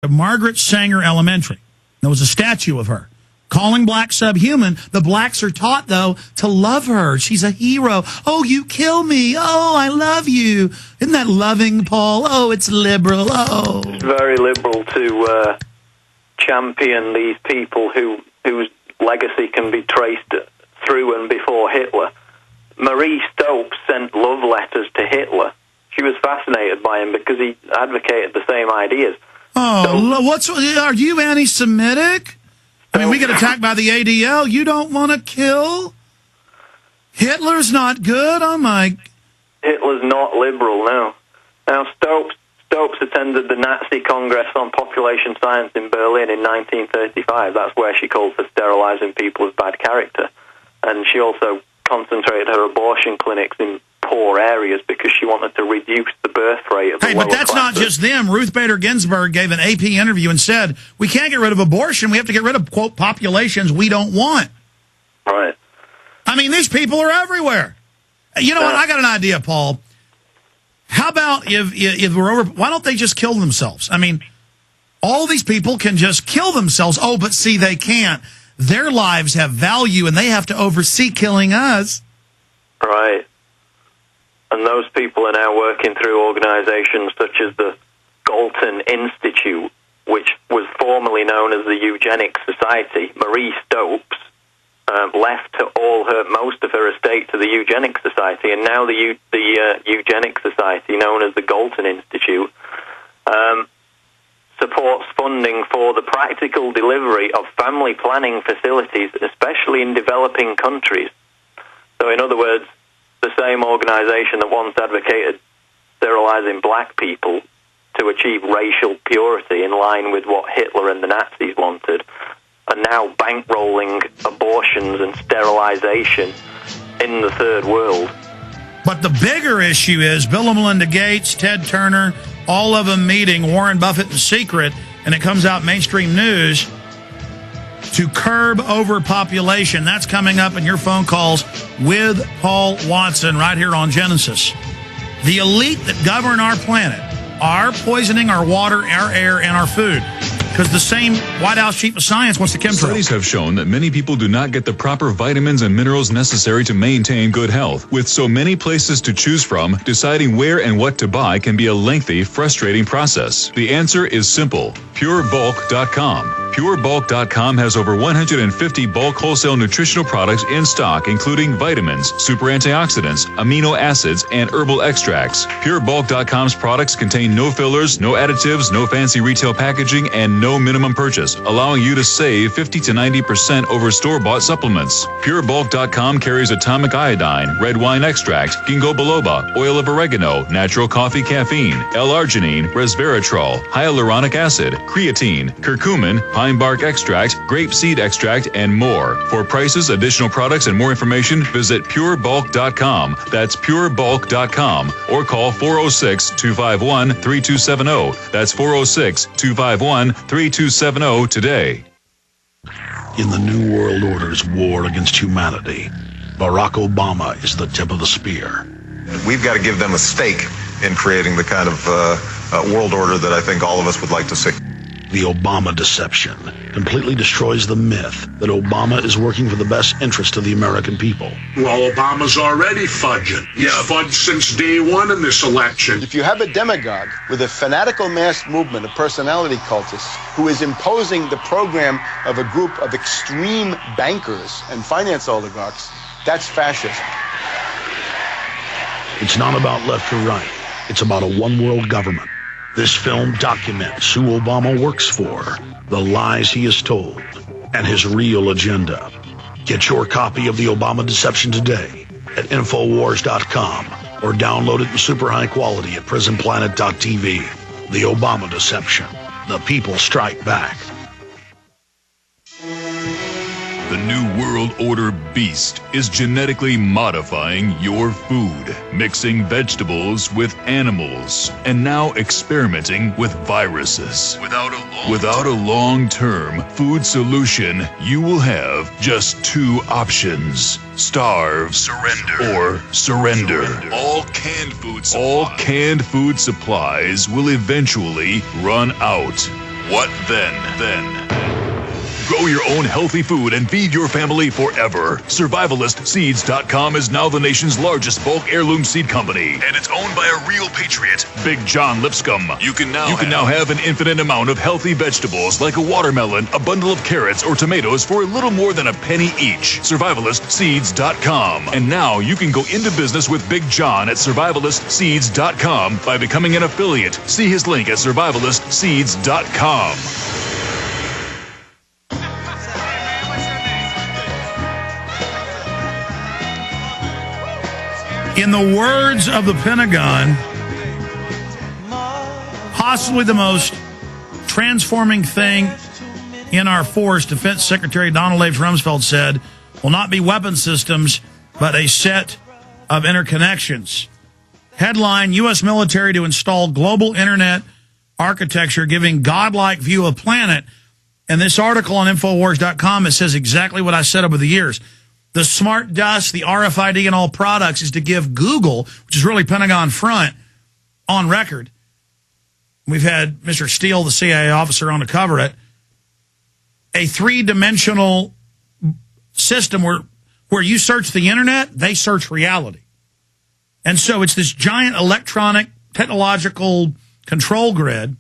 of Margaret Sanger Elementary. There was a statue of her. Calling blacks subhuman, the blacks are taught, though, to love her. She's a hero. Oh, you kill me. Oh, I love you. Isn't that loving, Paul? Oh, it's liberal. Oh. It's very liberal to champion these people whose legacy can be traced through and before Hitler. Marie Stopes sent love letters to Hitler. She was fascinated by him because he advocated the same ideas. Oh, are you anti-Semitic? I mean, we get attacked by the ADL. You don't want to kill? Hitler's not good? Oh, my... Hitler's not liberal, no. Now, Stopes attended the Nazi Congress on Population Science in Berlin in 1935. That's where she called for sterilizing people of bad character. And she also concentrated her abortion clinics in poor areas because she wanted to reduce the birth rate of the lower but that's classes. not just them. Ruth Bader Ginsburg gave an AP interview and said, we can't get rid of abortion. We have to get rid of, quote, populations we don't want. Right. I mean, these people are everywhere. You know what? I got an idea, Paul. How about if we're over, why don't they just kill themselves? I mean, all these people can just kill themselves. Oh, but see, they can't. Their lives have value, and they have to oversee killing us. Right. And those people are now working through organizations such as the Galton Institute, which was formerly known as the Eugenics Society. Marie Stopes left most of her estate to the Eugenics Society, and now the Eugenics Society, known as the Galton Institute, supports funding for the practical delivery of family planning facilities, especially in developing countries. So, in other words, the same organization that once advocated sterilizing black people to achieve racial purity in line with what Hitler and the Nazis wanted, are now bankrolling abortions and sterilization in the third world. But the bigger issue is Bill and Melinda Gates, Ted Turner, all of them meeting Warren Buffett in secret, and it comes out mainstream news, to curb overpopulation. That's coming up in your phone calls with Paul Watson right here on Genesis. The elite that govern our planet are poisoning our water, our air, and our food. Because the same White House chief of science wants to chemtrail. Studies have shown that many people do not get the proper vitamins and minerals necessary to maintain good health. With so many places to choose from, deciding where and what to buy can be a lengthy, frustrating process. The answer is simple. PureBulk.com. PureBulk.com has over 150 bulk wholesale nutritional products in stock, including vitamins, super antioxidants, amino acids, and herbal extracts. PureBulk.com's products contain no fillers, no additives, no fancy retail packaging, and no minimum purchase, allowing you to save 50 to 90% over store-bought supplements. PureBulk.com carries atomic iodine, red wine extract, ginkgo biloba, oil of oregano, natural coffee caffeine, L-arginine, resveratrol, hyaluronic acid, creatine, curcumin, pine bark extract, grape seed extract, and more. For prices, additional products, and more information, visit PureBulk.com. That's PureBulk.com, or call 406-251-3270. That's 406-251-3270 today. In the New World Order's war against humanity, Barack Obama is the tip of the spear. We've got to give them a stake in creating the kind of world order that I think all of us would like to see. The Obama deception completely destroys the myth that Obama is working for the best interest of the American people. Well, Obama's already fudging. He's fudged since day one in this election. If you have a demagogue with a fanatical mass movement of personality cultists who is imposing the program of a group of extreme bankers and finance oligarchs, that's fascism. It's not about left or right. It's about a one-world government. This film documents who Obama works for, the lies he has told, and his real agenda. Get your copy of The Obama Deception today at Infowars.com or download it in super high quality at PrisonPlanet.tv. The Obama Deception. The people strike back. The New World Order beast is genetically modifying your food, mixing vegetables with animals, and now experimenting with viruses. Without a long-term food solution, you will have just two options: starve, or surrender. All canned food supplies will eventually run out. What then? Grow your own healthy food and feed your family forever. SurvivalistSeeds.com is now the nation's largest bulk heirloom seed company, and it's owned by a real patriot, Big John Lipscomb. You can now have an infinite amount of healthy vegetables like a watermelon, a bundle of carrots, or tomatoes for a little more than a penny each. SurvivalistSeeds.com. And now you can go into business with Big John at SurvivalistSeeds.com by becoming an affiliate. See his link at SurvivalistSeeds.com. In the words of the Pentagon, possibly the most transforming thing in our force, Defense Secretary Donald H. Rumsfeld said, will not be weapon systems, but a set of interconnections. Headline, U.S. military to install global internet architecture giving godlike view of planet. And this article on Infowars.com, it says exactly what I said over the years. The smart dust, the RFID and all products is to give Google, which is really Pentagon front, on record. We've had Mr. Steele, the CIA officer, on to cover it. A three-dimensional system where you search the internet, they search reality. And so it's this giant electronic technological control grid.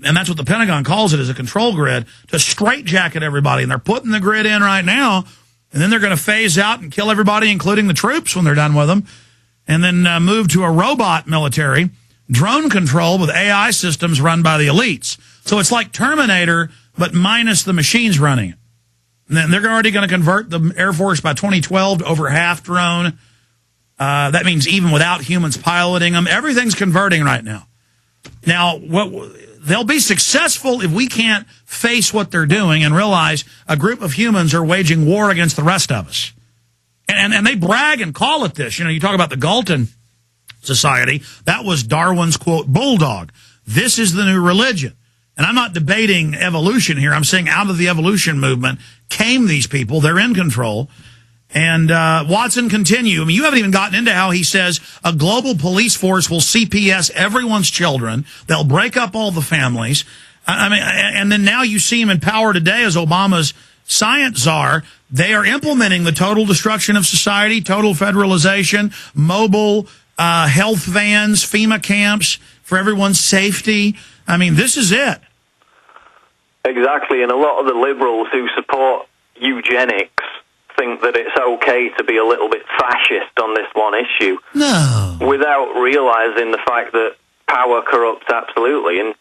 And that's what the Pentagon calls it, is a control grid, to straitjacket everybody. And they're putting the grid in right now, and then they're going to phase out and kill everybody, including the troops, when they're done with them, and then move to a robot military, drone control with AI systems run by the elites. So it's like Terminator, but minus the machines running it. And then they're already going to convert the Air Force by 2012 to over half drone. That means even without humans piloting them. Everything's converting right now. Now, they'll be successful if we can't face what they're doing and realize a group of humans are waging war against the rest of us. And they brag and call it this. You know, you talk about the Galton Society. That was Darwin's, quote, bulldog. This is the new religion. And I'm not debating evolution here. I'm saying out of the evolution movement came these people. They're in control. And Watson continue. I mean, you haven't even gotten into how he says a global police force will CPS everyone's children. They'll break up all the families. I mean, and then now you see him in power today as Obama's science czar. They are implementing the total destruction of society, total federalization, mobile health vans, FEMA camps for everyone's safety. I mean, this is it. Exactly. And a lot of the liberals who support eugenics think that it's okay to be a little bit fascist on this one issue. No. Without realizing the fact that power corrupts absolutely. And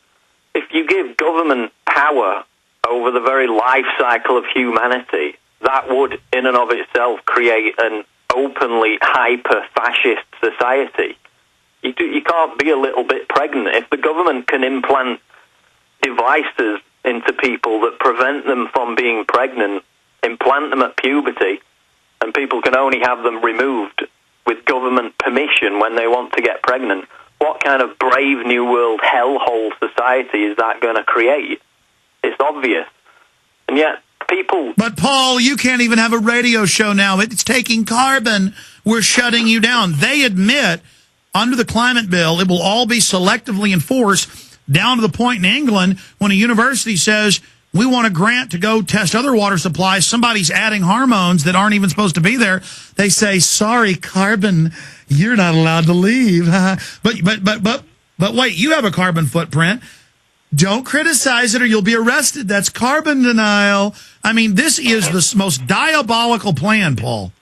if you give government power over the very life cycle of humanity, that would in and of itself create an openly hyper-fascist society. You can't be a little bit pregnant. If the government can implant devices into people that prevent them from being pregnant, implant them at puberty, and people can only have them removed with government permission when they want to get pregnant, what kind of brave new world hellhole society is that going to create? It's obvious. And yet people... But Paul, you can't even have a radio show now. It's taking carbon. We're shutting you down. They admit under the climate bill it will all be selectively enforced, down to the point in England when a university says, we want a grant to go test other water supplies. Somebody's adding hormones that aren't even supposed to be there. They say, sorry, carbon, you're not allowed to leave. But wait, you have a carbon footprint. Don't criticize it or you'll be arrested. That's carbon denial. I mean, this is the most diabolical plan, Paul.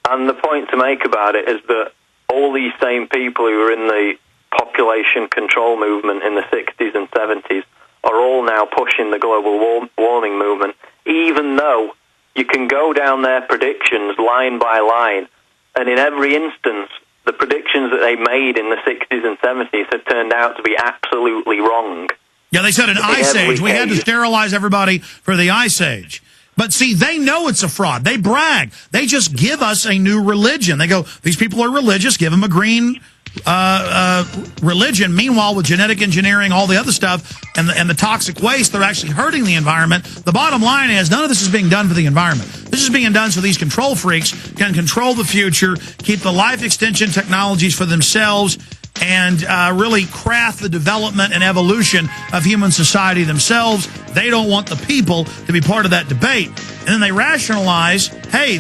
And the point to make about it is that all these same people who were in the population control movement in the 60s and 70s are all now pushing the global warming movement, even though you can go down their predictions line by line, and in every instance, the predictions that they made in the 60s and 70s have turned out to be absolutely wrong. Yeah, they said an ice age. We had to sterilize everybody for the ice age. But see, they know it's a fraud. They brag. They just give us a new religion. They go, these people are religious, give them a green religion. Meanwhile, with genetic engineering, all the other stuff, and the toxic waste, they're actually hurting the environment. The bottom line is none of this is being done for the environment. This is being done so these control freaks can control the future, keep the life extension technologies for themselves, and really craft the development and evolution of human society themselves. They don't want the people to be part of that debate. And then they rationalize, hey,